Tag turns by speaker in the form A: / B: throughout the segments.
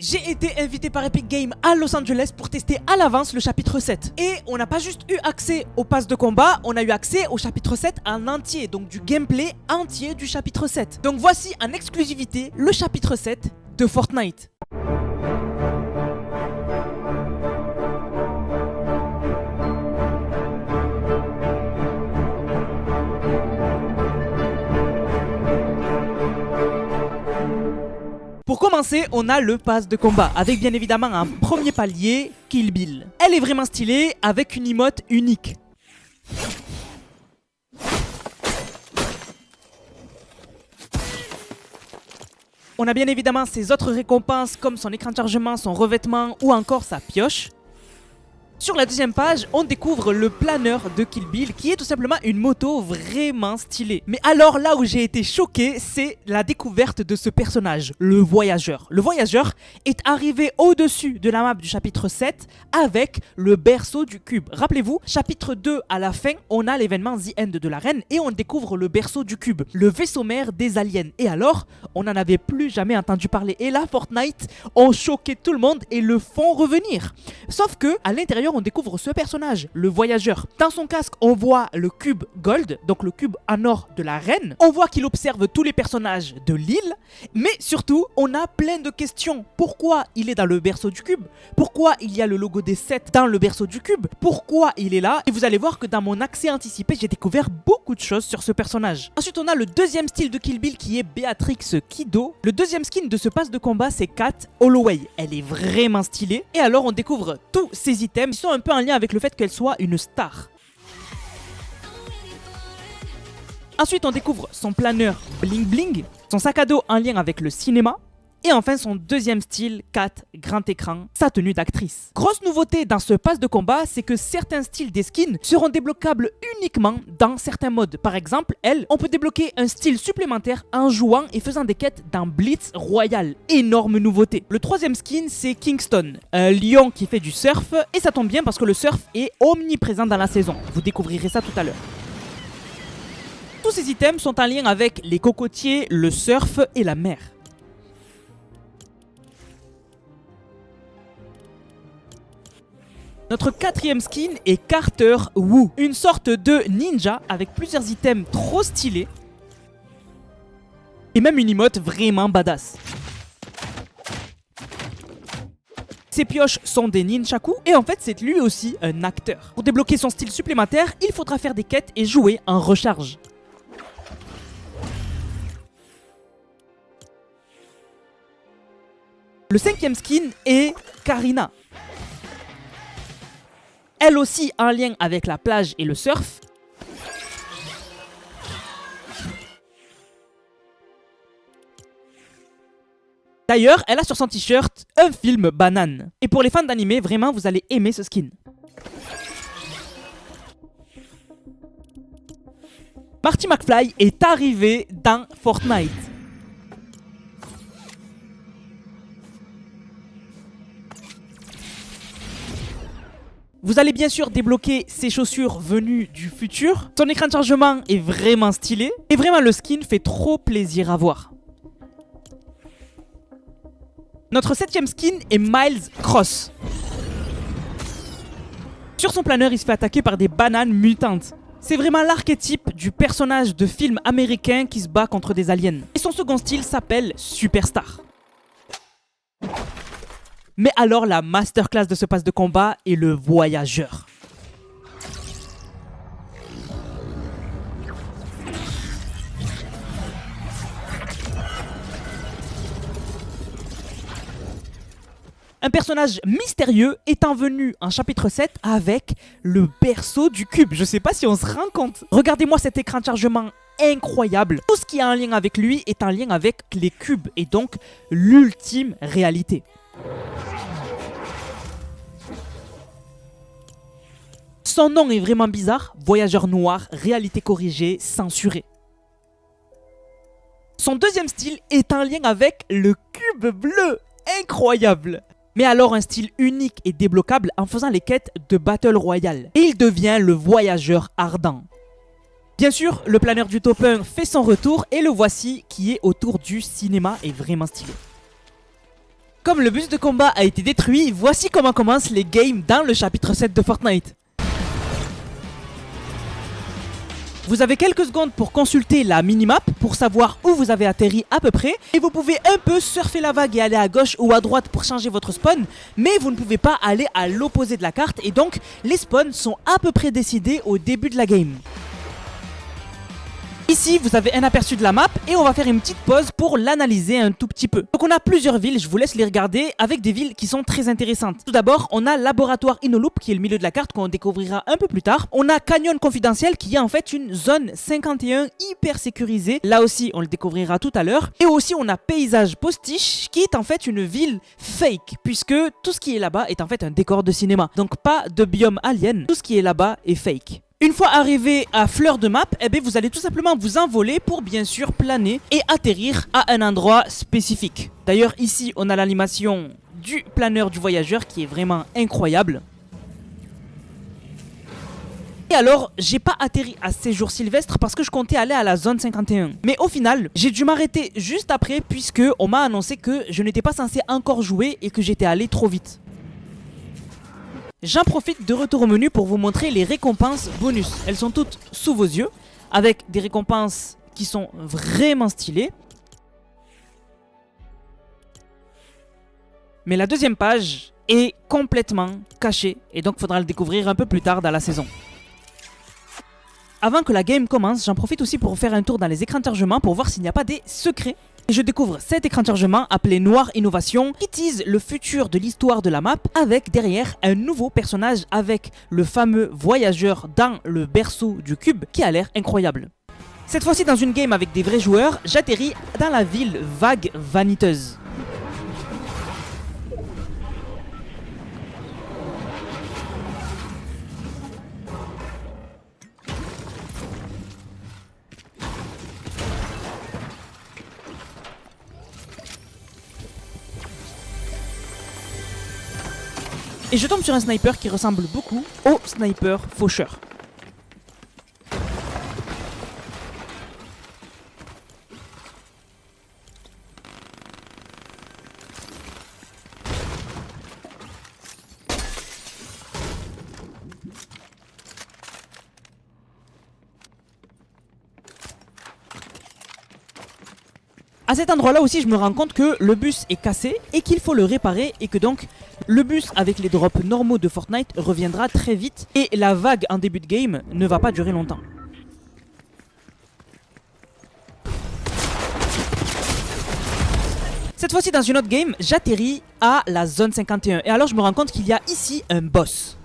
A: J'ai été invité par Epic Games à Los Angeles pour tester à l'avance le chapitre 7. Et on n'a pas juste eu accès au pass de combat, on a eu accès au chapitre 7 en entier, donc du gameplay entier du chapitre 7. Donc voici en exclusivité le chapitre 7 de Fortnite. Pour commencer, on a le pass de combat, avec bien évidemment un premier palier, Kill Bill. Elle est vraiment stylée, avec une emote unique. On a bien évidemment ses autres récompenses, comme son écran de chargement, son revêtement ou encore sa pioche. Sur la deuxième page, on découvre le planeur de Kill Bill qui est tout simplement une moto vraiment stylée. Mais alors là où j'ai été choqué, c'est la découverte de ce personnage, le voyageur. Le voyageur est arrivé au-dessus de la map du chapitre 7 avec le berceau du cube. Rappelez-vous, chapitre 2 à la fin, on a l'événement The End de l'arène et on découvre le berceau du cube, le vaisseau mère des aliens. Et alors, on n'en avait plus jamais entendu parler. Et là, Fortnite ont choqué tout le monde et le font revenir. Sauf que, à l'intérieur, on découvre ce personnage, le voyageur. Dans son casque, on voit le cube gold, donc le cube en or de la reine. On voit qu'il observe tous les personnages de l'île, mais surtout, on a plein de questions. Pourquoi il est dans le berceau du cube? Pourquoi il y a le logo des 7 dans le berceau du cube? Pourquoi il est là? Et vous allez voir que dans mon accès anticipé, j'ai découvert beaucoup de choses sur ce personnage. Ensuite, on a le deuxième style de Kill Bill qui est Béatrix Kiddo. Le deuxième skin de ce pass de combat, c'est Kat Holloway. Elle est vraiment stylée. Et alors, on découvre tous ces items qui sont un peu en lien avec le fait qu'elle soit une star. Ensuite, on découvre son planeur bling bling, son sac à dos en lien avec le cinéma, et enfin son deuxième style, Kat grand écran, sa tenue d'actrice. Grosse nouveauté dans ce pass de combat, c'est que certains styles des skins seront débloquables uniquement dans certains modes. Par exemple, on peut débloquer un style supplémentaire en jouant et faisant des quêtes dans Blitz Royale. Énorme nouveauté. Le troisième skin, c'est Kingston, un lion qui fait du surf, et ça tombe bien parce que le surf est omniprésent dans la saison. Vous découvrirez ça tout à l'heure. Tous ces items sont en lien avec les cocotiers, le surf et la mer. Notre quatrième skin est Carter Wu, une sorte de ninja avec plusieurs items trop stylés et même une emote vraiment badass. Ses pioches sont des nunchakus et en fait c'est lui aussi un acteur. Pour débloquer son style supplémentaire, il faudra faire des quêtes et jouer en recharge. Le cinquième skin est Karina. Elle aussi en lien avec la plage et le surf. D'ailleurs, elle a sur son t-shirt un film banane. Et pour les fans d'anime, vraiment, vous allez aimer ce skin. Marty McFly est arrivé dans Fortnite. Vous allez bien sûr débloquer ses chaussures venues du futur. Son écran de chargement est vraiment stylé. Et vraiment le skin fait trop plaisir à voir. Notre septième skin est Miles Cross. Sur son planeur, il se fait attaquer par des bananes mutantes. C'est vraiment l'archétype du personnage de film américain qui se bat contre des aliens. Et son second style s'appelle Superstar. Mais alors la masterclass de ce pass de combat est le voyageur. Un personnage mystérieux étant venu en chapitre 7 avec le berceau du cube. Je sais pas si on se rend compte. Regardez-moi cet écran de chargement incroyable. Tout ce qui est en lien avec lui est en lien avec les cubes et donc l'ultime réalité. Son nom est vraiment bizarre, voyageur noir, réalité corrigée, censuré. Son deuxième style est en lien avec le cube bleu, incroyable. Mais alors un style unique et débloquable en faisant les quêtes de Battle Royale. Et il devient le voyageur ardent. Bien sûr, le planeur du top 1 fait son retour et le voici qui est autour du cinéma et vraiment stylé. Comme le bus de combat a été détruit, voici comment commencent les games dans le chapitre 7 de Fortnite. Vous avez quelques secondes pour consulter la minimap pour savoir où vous avez atterri à peu près. Et vous pouvez un peu surfer la vague et aller à gauche ou à droite pour changer votre spawn. Mais vous ne pouvez pas aller à l'opposé de la carte et donc les spawns sont à peu près décidés au début de la game. Ici, vous avez un aperçu de la map et on va faire une petite pause pour l'analyser un tout petit peu. Donc on a plusieurs villes, je vous laisse les regarder avec des villes qui sont très intéressantes. Tout d'abord, on a Laboratoire Innoloop qui est le milieu de la carte qu'on découvrira un peu plus tard. On a Canyon Confidentiel qui est en fait une zone 51 hyper sécurisée. Là aussi, on le découvrira tout à l'heure. Et aussi, on a Paysage Postiche qui est en fait une ville fake puisque tout ce qui est là-bas est en fait un décor de cinéma. Donc pas de biome alien, tout ce qui est là-bas est fake. Une fois arrivé à fleur de map, eh bien vous allez tout simplement vous envoler pour bien sûr planer et atterrir à un endroit spécifique. D'ailleurs ici on a l'animation du planeur du voyageur qui est vraiment incroyable. Et alors, j'ai pas atterri à Séjour Sylvestre parce que je comptais aller à la zone 51. Mais au final, j'ai dû m'arrêter juste après puisque on m'a annoncé que je n'étais pas censé encore jouer et que j'étais allé trop vite. J'en profite de retour au menu pour vous montrer les récompenses bonus. Elles sont toutes sous vos yeux, avec des récompenses qui sont vraiment stylées. Mais la deuxième page est complètement cachée, et donc il faudra le découvrir un peu plus tard dans la saison. Avant que la game commence, j'en profite aussi pour faire un tour dans les écrans de chargement pour voir s'il n'y a pas des secrets. Et je découvre cet écran de chargement appelé Noir Innovation qui tease le futur de l'histoire de la map avec derrière un nouveau personnage avec le fameux voyageur dans le berceau du cube qui a l'air incroyable. Cette fois-ci dans une game avec des vrais joueurs, j'atterris dans la ville vague vaniteuse. Et je tombe sur un sniper qui ressemble beaucoup au sniper faucheur. À cet endroit-là aussi, je me rends compte que le bus est cassé et qu'il faut le réparer et que donc le bus avec les drops normaux de Fortnite reviendra très vite et la vague en début de game ne va pas durer longtemps. Cette fois-ci dans une autre game, j'atterris à la zone 51 et alors je me rends compte qu'il y a ici un boss.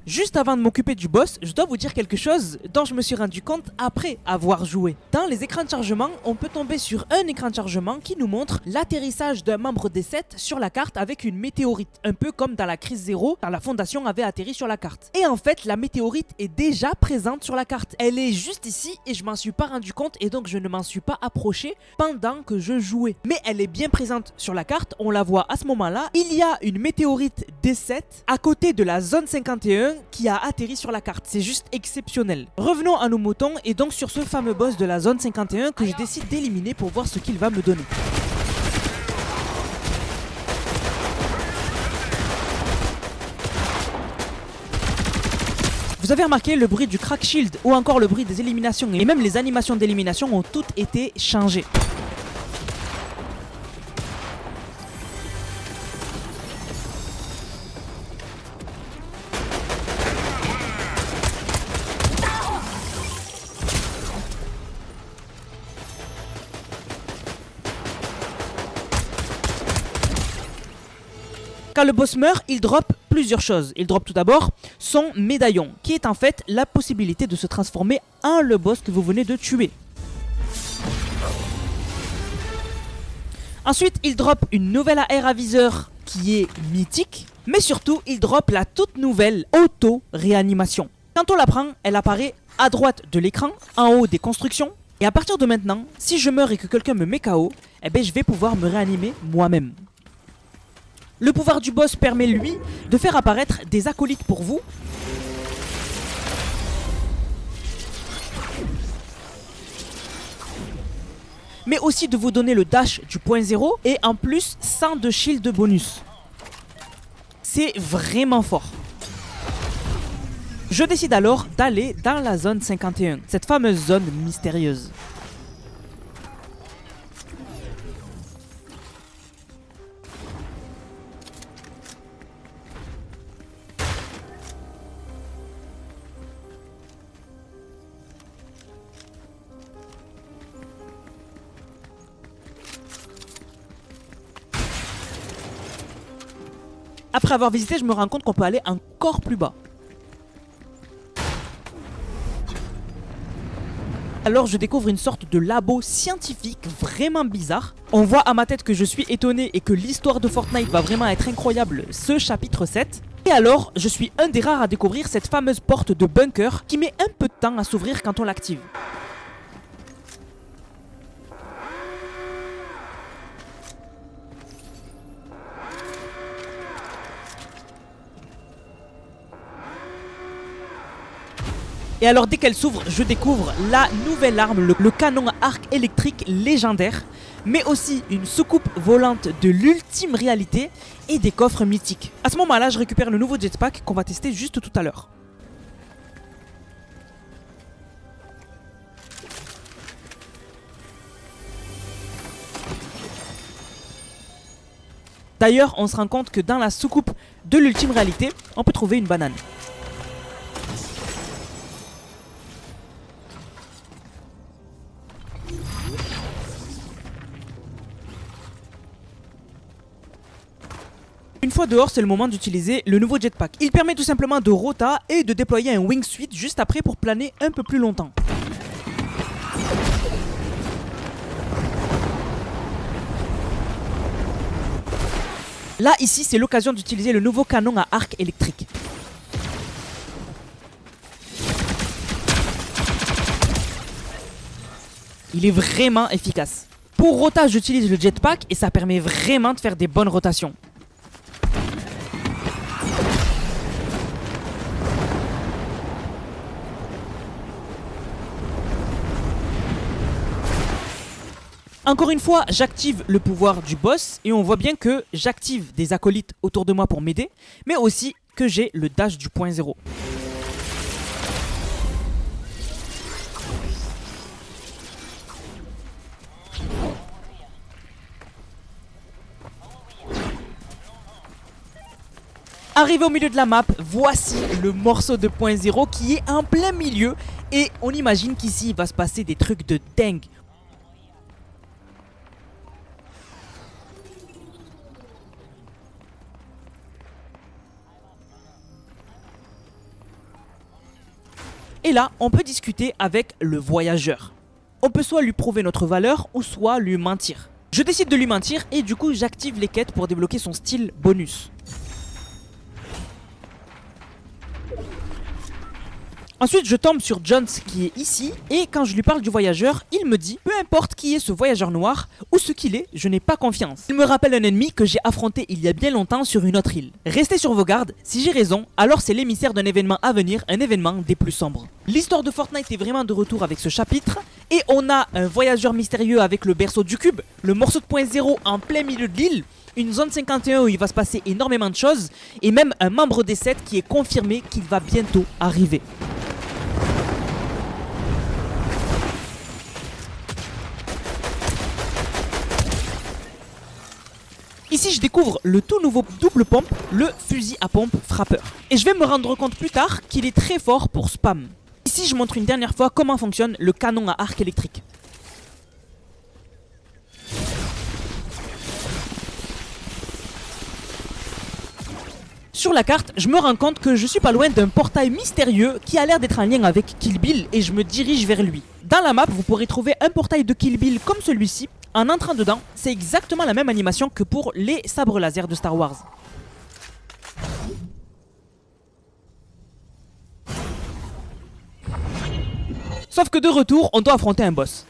A: Juste avant de m'occuper du boss, je dois vous dire quelque chose dont je me suis rendu compte après avoir joué. Dans les écrans de chargement, on peut tomber sur un écran de chargement qui nous montre l'atterrissage d'un membre des 7 sur la carte avec une météorite. Un peu comme dans la crise 0, quand la fondation avait atterri sur la carte. Et en fait, la météorite est déjà présente sur la carte. Elle est juste ici et je m'en suis pas rendu compte et donc je ne m'en suis pas approché pendant que je jouais. Mais elle est bien présente sur la carte, on la voit à ce moment-là. Il y a une météorite D7 à côté de la zone 51 qui a atterri sur la carte, c'est juste exceptionnel. Revenons à nos moutons et donc sur ce fameux boss de la zone 51 que je décide d'éliminer pour voir ce qu'il va me donner. Vous avez remarqué le bruit du crack shield ou encore le bruit des éliminations et même les animations d'élimination ont toutes été changées. Quand le boss meurt, il drop plusieurs choses. Il drop tout d'abord son médaillon, qui est en fait la possibilité de se transformer en le boss que vous venez de tuer. Ensuite, il drop une nouvelle AR aviseur qui est mythique, mais surtout, il drop la toute nouvelle auto-réanimation. Quand on la prend, elle apparaît à droite de l'écran, en haut des constructions, et à partir de maintenant, si je meurs et que quelqu'un me met KO, eh ben, je vais pouvoir me réanimer moi-même. Le pouvoir du boss permet lui de faire apparaître des acolytes pour vous. mais aussi de vous donner le dash du point 0 et en plus 100 de shield de bonus. C'est vraiment fort. Je décide alors d'aller dans la zone 51, cette fameuse zone mystérieuse. Après avoir visité, je me rends compte qu'on peut aller encore plus bas. Alors je découvre une sorte de labo scientifique vraiment bizarre. On voit à ma tête que je suis étonné et que l'histoire de Fortnite va vraiment être incroyable ce chapitre 7. Et alors, je suis un des rares à découvrir cette fameuse porte de bunker qui met un peu de temps à s'ouvrir quand on l'active. Et alors dès qu'elle s'ouvre, je découvre la nouvelle arme, le canon à arc électrique légendaire, mais aussi une soucoupe volante de l'ultime réalité et des coffres mythiques. À ce moment-là, je récupère le nouveau jetpack qu'on va tester juste tout à l'heure. D'ailleurs, on se rend compte que dans la soucoupe de l'ultime réalité, on peut trouver une banane. Une fois dehors, c'est le moment d'utiliser le nouveau jetpack. Il permet tout simplement de rota et de déployer un wingsuit juste après pour planer un peu plus longtemps. Là, ici, c'est l'occasion d'utiliser le nouveau canon à arc électrique. Il est vraiment efficace. Pour rota, j'utilise le jetpack et ça permet vraiment de faire des bonnes rotations. Encore une fois, j'active le pouvoir du boss et on voit bien que j'active des acolytes autour de moi pour m'aider, mais aussi que j'ai le dash du point 0. Arrivé au milieu de la map, voici le morceau de point 0 qui est en plein milieu et on imagine qu'ici il va se passer des trucs de dingue. Et là, on peut discuter avec le voyageur. On peut soit lui prouver notre valeur ou soit lui mentir. Je décide de lui mentir et du coup j'active les quêtes pour débloquer son style bonus. Ensuite, je tombe sur Jones qui est ici et quand je lui parle du voyageur, il me dit « Peu importe qui est ce voyageur noir ou ce qu'il est, je n'ai pas confiance. » Il me rappelle un ennemi que j'ai affronté il y a bien longtemps sur une autre île. Restez sur vos gardes, si j'ai raison, alors c'est l'émissaire d'un événement à venir, un événement des plus sombres. L'histoire de Fortnite est vraiment de retour avec ce chapitre et on a un voyageur mystérieux avec le berceau du cube, le morceau de point 0 en plein milieu de l'île, une zone 51 où il va se passer énormément de choses et même un membre des 7 qui est confirmé qu'il va bientôt arriver. Ici, je découvre le tout nouveau double pompe, le fusil à pompe frappeur. Et je vais me rendre compte plus tard qu'il est très fort pour spam. Ici, je montre une dernière fois comment fonctionne le canon à arc électrique. Sur la carte, je me rends compte que je suis pas loin d'un portail mystérieux qui a l'air d'être en lien avec Kill Bill et je me dirige vers lui. Dans la map, vous pourrez trouver un portail de Kill Bill comme celui-ci. En entrant dedans, c'est exactement la même animation que pour les sabres laser de Star Wars. Sauf que de retour, on doit affronter un boss.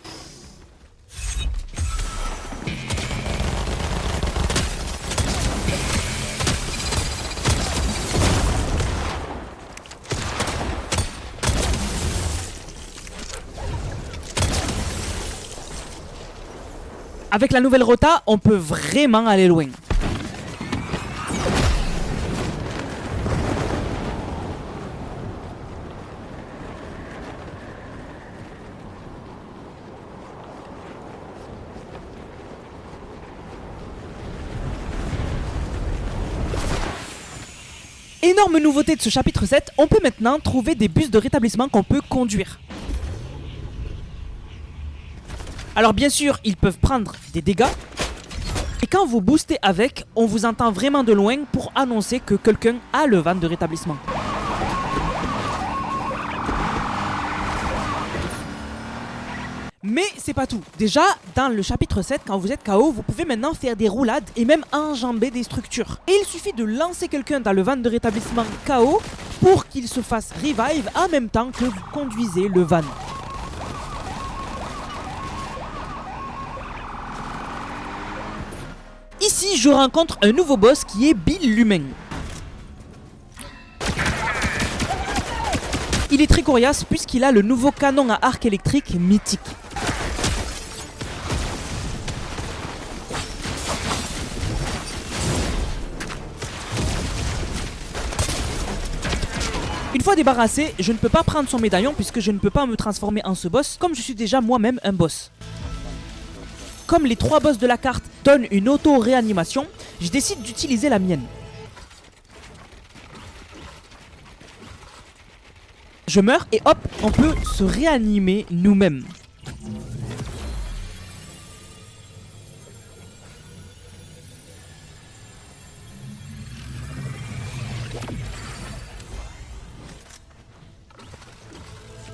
A: Avec la nouvelle rota, on peut vraiment aller loin. Énorme nouveauté de ce chapitre 7, on peut maintenant trouver des bus de rétablissement qu'on peut conduire. Alors bien sûr, ils peuvent prendre des dégâts. Et quand vous boostez avec, on vous entend vraiment de loin pour annoncer que quelqu'un a le van de rétablissement. Mais c'est pas tout. Déjà, dans le chapitre 7, quand vous êtes KO, vous pouvez maintenant faire des roulades et même enjamber des structures. Et il suffit de lancer quelqu'un dans le van de rétablissement KO pour qu'il se fasse revive en même temps que vous conduisez le van. Ici, je rencontre un nouveau boss qui est Bill l'humain. Il est très coriace puisqu'il a le nouveau canon à arc électrique mythique. Une fois débarrassé, je ne peux pas prendre son médaillon puisque je ne peux pas me transformer en ce boss comme je suis déjà moi-même un boss. Comme les 3 boss de la carte donnent une auto-réanimation, je décide d'utiliser la mienne. Je meurs et hop, on peut se réanimer nous-mêmes.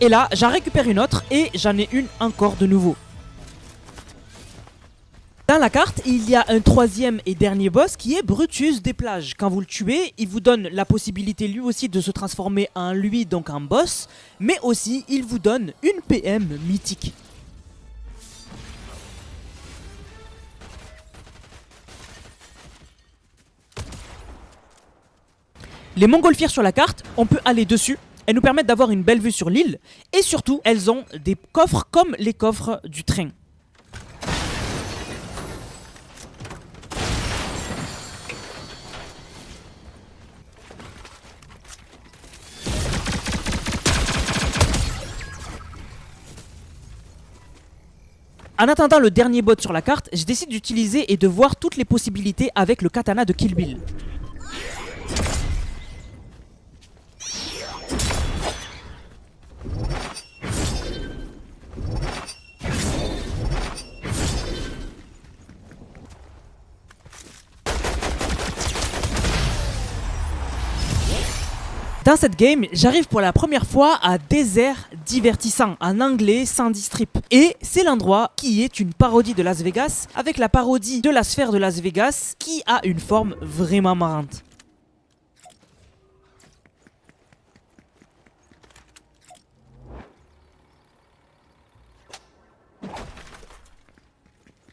A: Et là, j'en récupère une autre et j'en ai une encore de nouveau. Dans la carte, il y a un 3e et dernier boss qui est Brutus des plages. Quand vous le tuez, il vous donne la possibilité lui aussi de se transformer en lui, donc en boss, mais aussi il vous donne une PM mythique. Les montgolfières sur la carte, on peut aller dessus. Elles nous permettent d'avoir une belle vue sur l'île et surtout, elles ont des coffres comme les coffres du train. En attendant le dernier bot sur la carte, je décide d'utiliser et de voir toutes les possibilités avec le katana de Kill Bill. Dans cette game, j'arrive pour la première fois à Désert Divertissant, en anglais Sandy Strip. Et c'est l'endroit qui est une parodie de Las Vegas, avec la parodie de la sphère de Las Vegas, qui a une forme vraiment marrante.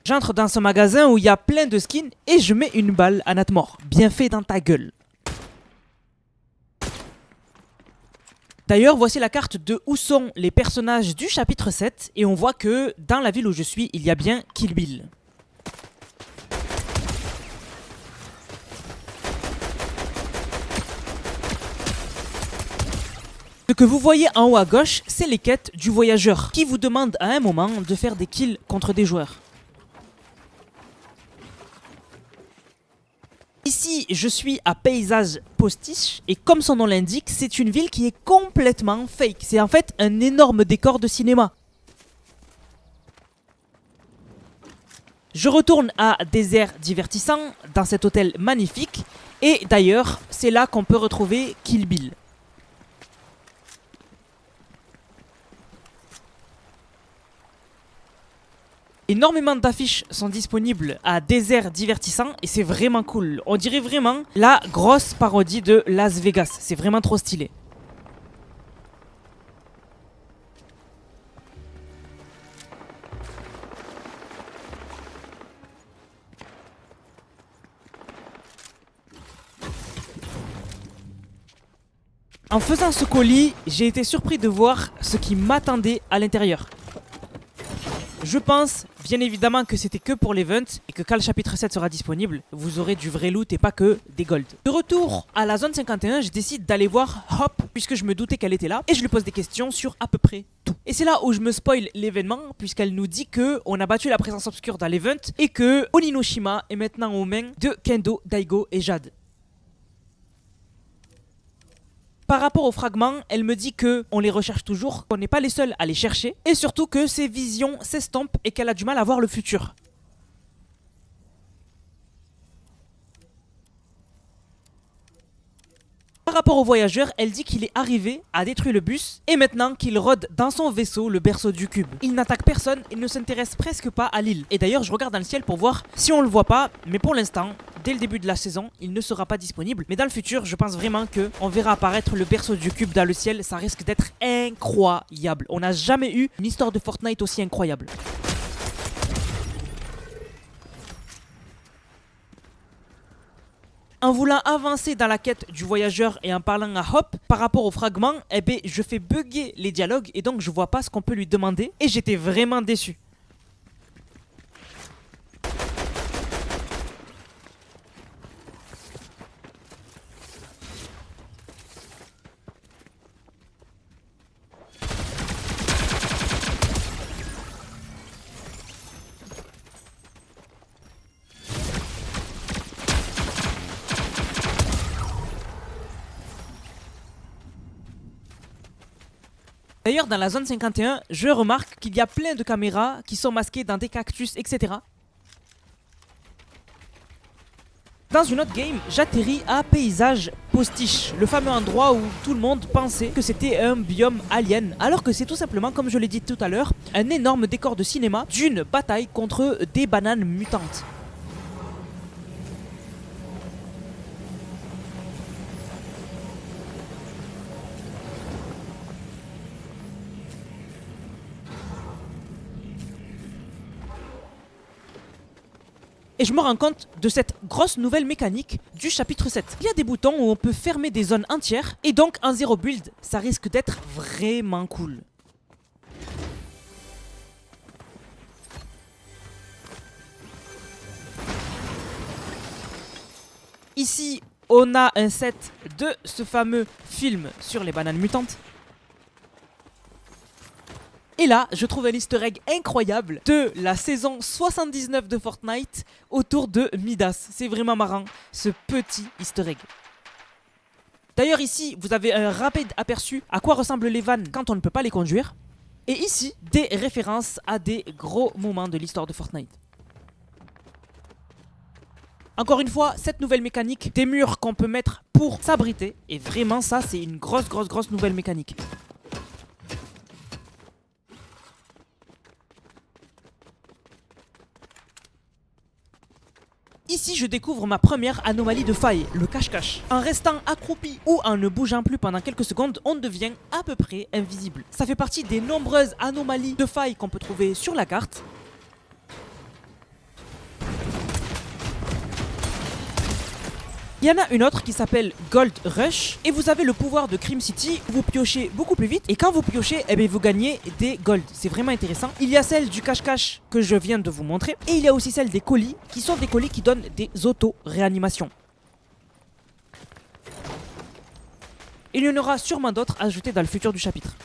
A: J'entre dans ce magasin où il y a plein de skins et je mets une balle à Natmor. Bien fait dans ta gueule. D'ailleurs, voici la carte de où sont les personnages du chapitre 7 et on voit que dans la ville où je suis, il y a bien Kill Bill. Ce que vous voyez en haut à gauche, c'est les quêtes du voyageur qui vous demande à un moment de faire des kills contre des joueurs. Ici, je suis à Paysage Postiche et comme son nom l'indique, c'est une ville qui est complètement fake. C'est en fait un énorme décor de cinéma. Je retourne à Désert Divertissant, dans cet hôtel magnifique. Et d'ailleurs, c'est là qu'on peut retrouver Kill Bill. Énormément d'affiches sont disponibles à Désert Divertissant et c'est vraiment cool. On dirait vraiment la grosse parodie de Las Vegas. C'est vraiment trop stylé. En faisant ce colis, j'ai été surpris de voir ce qui m'attendait à l'intérieur. Je pense bien évidemment que c'était que pour l'event et que quand le chapitre 7 sera disponible, vous aurez du vrai loot et pas que des gold. De retour à la zone 51, je décide d'aller voir Hop puisque je me doutais qu'elle était là et je lui pose des questions sur à peu près tout. Et c'est là où je me spoil l'événement puisqu'elle nous dit que on a battu la présence obscure dans l'event et que Oninoshima est maintenant aux mains de Kendo, Daigo et Jade. Par rapport aux fragments, elle me dit que on les recherche toujours, qu'on n'est pas les seuls à les chercher, et surtout que ses visions s'estompent et qu'elle a du mal à voir le futur. Par rapport au voyageur, elle dit qu'il est arrivé, a détruit le bus, et maintenant qu'il rôde dans son vaisseau, le berceau du cube. Il n'attaque personne et ne s'intéresse presque pas à l'île. Et d'ailleurs, je regarde dans le ciel pour voir si on le voit pas, mais pour l'instant, dès le début de la saison, il ne sera pas disponible. Mais dans le futur, je pense vraiment que on verra apparaître le berceau du cube dans le ciel, ça risque d'être incroyable. On n'a jamais eu une histoire de Fortnite aussi incroyable. En voulant avancer dans la quête du voyageur et en parlant à Hop par rapport au fragment, eh ben, je fais bugger les dialogues et donc je vois pas ce qu'on peut lui demander et j'étais vraiment déçu. D'ailleurs, dans la zone 51, je remarque qu'il y a plein de caméras qui sont masquées dans des cactus, etc. Dans une autre game, j'atterris à Paysage Postiche, le fameux endroit où tout le monde pensait que c'était un biome alien, alors que c'est tout simplement, comme je l'ai dit tout à l'heure, un énorme décor de cinéma d'une bataille contre des bananes mutantes. Et je me rends compte de cette grosse nouvelle mécanique du chapitre 7. Il y a des boutons où on peut fermer des zones entières, et donc en zéro build, ça risque d'être vraiment cool. Ici, on a un set de ce fameux film sur les bananes mutantes. Et là, je trouve un easter egg incroyable de la saison 79 de Fortnite autour de Midas. C'est vraiment marrant, ce petit easter egg. D'ailleurs ici, vous avez un rapide aperçu à quoi ressemblent les vannes quand on ne peut pas les conduire. Et ici, des références à des gros moments de l'histoire de Fortnite. Encore une fois, cette nouvelle mécanique des murs qu'on peut mettre pour s'abriter. Et vraiment ça, c'est une grosse nouvelle mécanique. Ici, je découvre ma première anomalie de faille, le cache-cache. En restant accroupi ou en ne bougeant plus pendant quelques secondes, on devient à peu près invisible. Ça fait partie des nombreuses anomalies de failles qu'on peut trouver sur la carte. Il y en a une autre qui s'appelle Gold Rush et vous avez le pouvoir de Crim City, vous piochez beaucoup plus vite et quand vous piochez, eh bien, vous gagnez des gold. C'est vraiment intéressant. Il y a celle du cache-cache que je viens de vous montrer et il y a aussi celle des colis qui sont des colis qui donnent des auto-réanimations. Il y en aura sûrement d'autres ajoutés dans le futur du chapitre.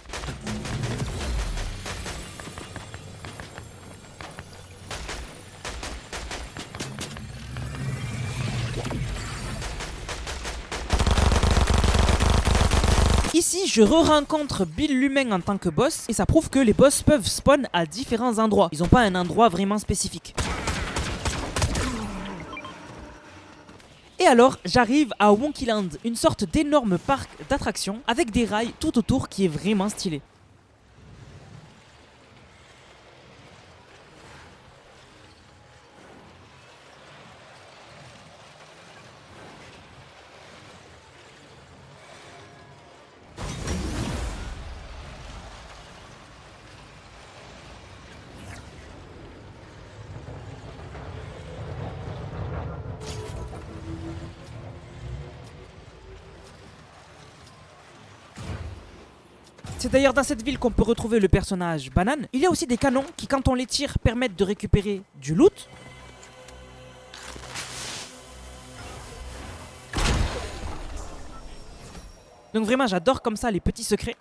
A: Ici, je re-rencontre Bill l'humain en tant que boss, et ça prouve que les boss peuvent spawn à différents endroits. Ils n'ont pas un endroit vraiment spécifique. Et alors, j'arrive à Wonkyland, une sorte d'énorme parc d'attractions avec des rails tout autour qui est vraiment stylé. C'est d'ailleurs dans cette ville qu'on peut retrouver le personnage Banane. Il y a aussi des canons qui, quand on les tire, permettent de récupérer du loot. Donc vraiment, j'adore comme ça les petits secrets.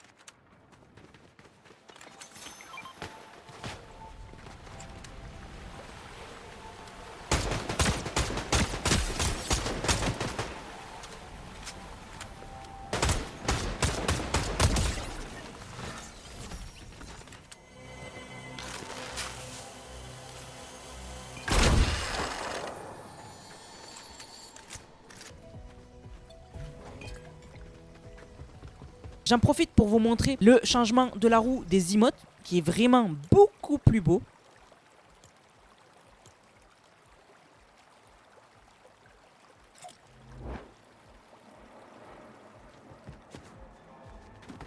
A: J'en profite pour vous montrer le changement de la roue des emotes qui est vraiment beaucoup plus beau.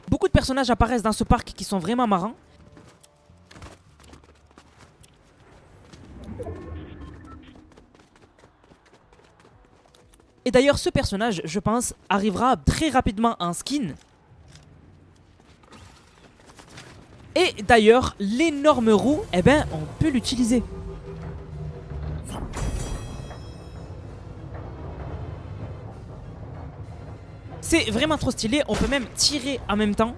A: Beaucoup de personnages apparaissent dans ce parc qui sont vraiment marrants. Et d'ailleurs ce personnage, je pense, arrivera très rapidement en skin. Et d'ailleurs, l'énorme roue, eh ben, on peut l'utiliser. C'est vraiment trop stylé, on peut même tirer en même temps.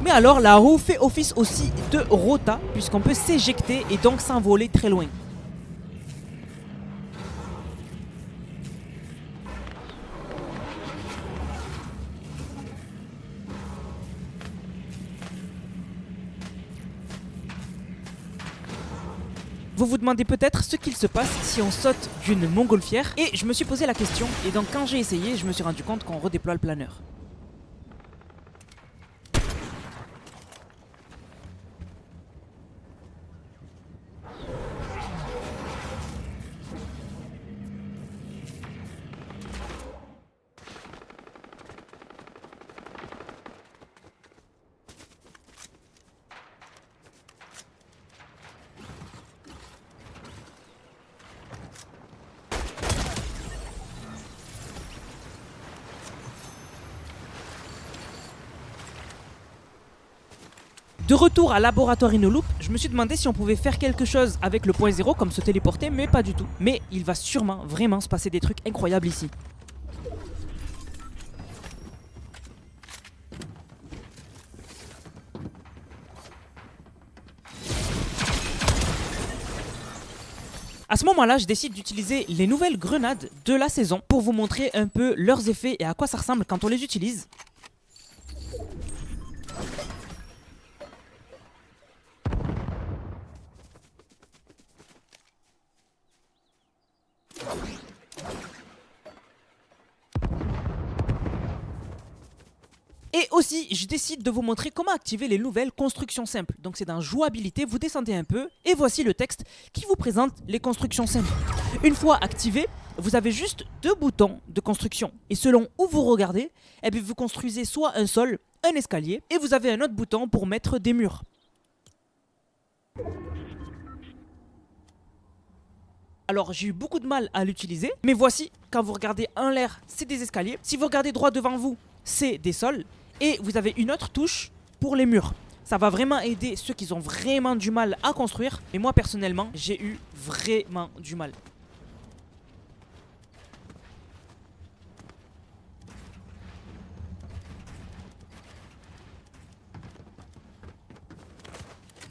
A: Mais alors, la roue fait office aussi de rota, puisqu'on peut s'éjecter et donc s'envoler très loin. Vous vous demandez peut-être ce qu'il se passe si on saute d'une montgolfière. Et je me suis posé la question, et donc quand j'ai essayé, je me suis rendu compte qu'on redéploie le planeur. De retour à Laboratoire Inoloop, je me suis demandé si on pouvait faire quelque chose avec le point zéro comme se téléporter, mais pas du tout. Mais il va sûrement vraiment se passer des trucs incroyables ici. À ce moment-là, je décide d'utiliser les nouvelles grenades de la saison pour vous montrer un peu leurs effets et à quoi ça ressemble quand on les utilise. Et aussi, je décide de vous montrer comment activer les nouvelles constructions simples. Donc c'est dans jouabilité, vous descendez un peu et voici le texte qui vous présente les constructions simples. Une fois activé, vous avez juste 2 boutons de construction. Et selon où vous regardez, eh bien vous construisez soit un sol, un escalier, et vous avez un autre bouton pour mettre des murs. Alors j'ai eu beaucoup de mal à l'utiliser, mais voici, quand vous regardez en l'air, c'est des escaliers. Si vous regardez droit devant vous, c'est des sols. Et vous avez une autre touche pour les murs. Ça va vraiment aider ceux qui ont vraiment du mal à construire. Et moi personnellement, j'ai eu vraiment du mal.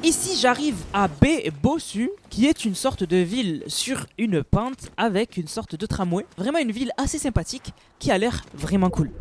A: Ici, j'arrive à Bossu, qui est une sorte de ville sur une pente avec une sorte de tramway. Vraiment une ville assez sympathique qui a l'air vraiment cool.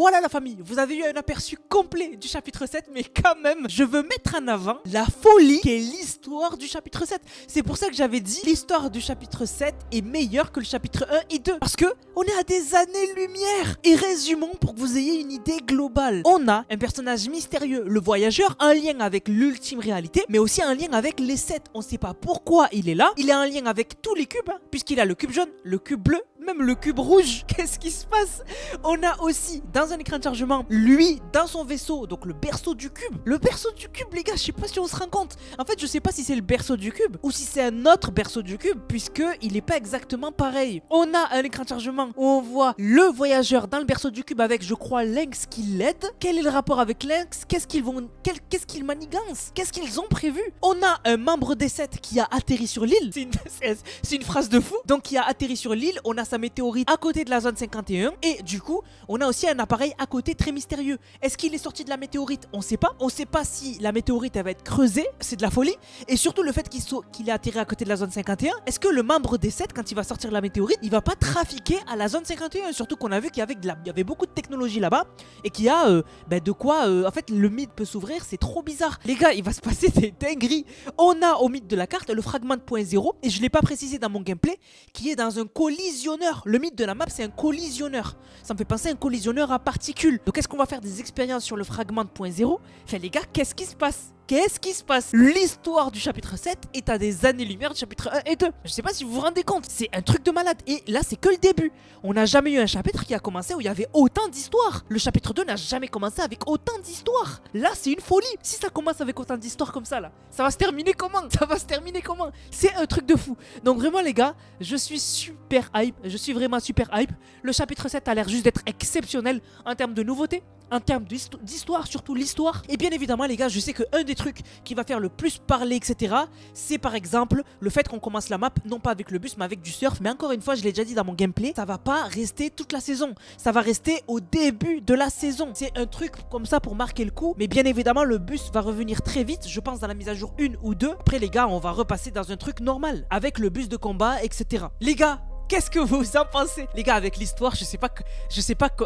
A: Voilà la famille, vous avez eu un aperçu complet du chapitre 7, mais quand même, je veux mettre en avant la folie qu'est l'histoire du chapitre 7. C'est pour ça que j'avais dit l'histoire du chapitre 7 est meilleure que le chapitre 1 et 2. Parce que on est à des années-lumière. Et résumons pour que vous ayez une idée globale. On a un personnage mystérieux, le voyageur, un lien avec l'ultime réalité, mais aussi un lien avec les 7. On sait pas pourquoi il est là. Il est en lien avec tous les cubes, hein, puisqu'il a le cube jaune, le cube bleu, même le cube rouge. Qu'est-ce qui se passe? On a aussi, dans un écran de chargement, lui, dans son vaisseau, donc le berceau du cube. Le berceau du cube, les gars, je sais pas si on se rend compte. En fait, je sais pas si c'est le berceau du cube ou si c'est un autre berceau du cube, puisque il est pas exactement pareil. On a un écran de chargement où on voit le voyageur dans le berceau du cube avec, je crois, Lynx qui l'aide. Quel est le rapport avec Lynx? Qu'est-ce qu'ils manigancent? Qu'est-ce qu'ils ont prévu? On a un membre des 7 qui a atterri sur l'île. C'est une phrase de fou. Donc, qui a atterri sur l'île, on a sa météorite à côté de la zone 51 et du coup, on a aussi un appareil à côté très mystérieux. Est-ce qu'il est sorti de la météorite? On sait pas. On sait pas si la météorite elle va être creusée. C'est de la folie. Et surtout le fait qu'il ait atterri à côté de la zone 51. Est-ce que le membre des 7, quand il va sortir de la météorite, il va pas trafiquer à la zone 51? Surtout qu'on a vu qu'il y avait beaucoup de technologie là-bas et qu'il y a de quoi en fait le mythe peut s'ouvrir. C'est trop bizarre. Les gars, il va se passer des dingueries. On a au mythe de la carte le fragment de point 0 et je l'ai pas précisé dans mon gameplay qui est dans un collisionneur. Le mythe de la map c'est un collisionneur. Ça me fait penser à un collisionneur à particules. Donc est-ce qu'on va faire des expériences sur le fragment de point 0? Enfin les gars, qu'est-ce qui se passe? Qu'est-ce qui se passe? L'histoire du chapitre 7 est à des années-lumière du chapitre 1 et 2. Je sais pas si vous vous rendez compte, c'est un truc de malade. Et là, c'est que le début. On n'a jamais eu un chapitre qui a commencé où il y avait autant d'histoires. Le chapitre 2 n'a jamais commencé avec autant d'histoires. Là, c'est une folie. Si ça commence avec autant d'histoires comme ça, là, ça va se terminer comment? Ça va se terminer comment? C'est un truc de fou. Donc vraiment, les gars, je suis super hype. Je suis vraiment super hype. Le chapitre 7 a l'air juste d'être exceptionnel en termes de nouveautés, en termes d'histoire, surtout l'histoire. Et bien évidemment, les gars, je sais qu'un des trucs qui va faire le plus parler, etc., c'est par exemple le fait qu'on commence la map non pas avec le bus mais avec du surf. Mais encore une fois, je l'ai déjà dit dans mon gameplay, ça va pas rester toute la saison, ça va rester au début de la saison. C'est un truc comme ça pour marquer le coup. Mais bien évidemment, le bus va revenir très vite, je pense dans la mise à jour 1 ou 2. Après les gars, on va repasser dans un truc normal avec le bus de combat, etc. Les gars, qu'est-ce que vous en pensez? Les gars, avec l'histoire, je sais pas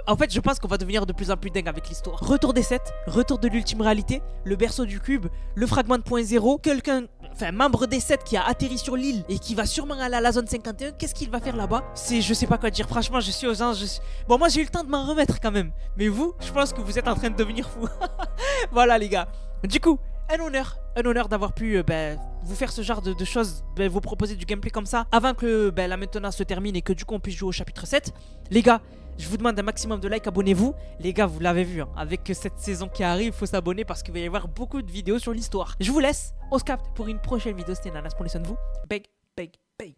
A: en fait, je pense qu'on va devenir de plus en plus dingue avec l'histoire. Retour des 7, retour de l'ultime réalité, le berceau du cube, le fragment de point 0, membre des 7 qui a atterri sur l'île et qui va sûrement aller à la zone 51. Qu'est-ce qu'il va faire là-bas? Je sais pas quoi dire. Franchement, je suis aux anges. Bon, moi, j'ai eu le temps de m'en remettre quand même. Mais vous, je pense que vous êtes en train de devenir fou. Voilà, les gars. Du coup, un honneur d'avoir pu vous faire ce genre de choses, vous proposer du gameplay comme ça avant que la maintenance se termine et que du coup on puisse jouer au chapitre 7. Les gars, je vous demande un maximum de likes, abonnez-vous. Les gars, vous l'avez vu, hein, avec cette saison qui arrive, il faut s'abonner parce qu'il va y avoir beaucoup de vidéos sur l'histoire. Je vous laisse, on se capte pour une prochaine vidéo. C'était Nanas, prenez soin de vous. Big, big, big.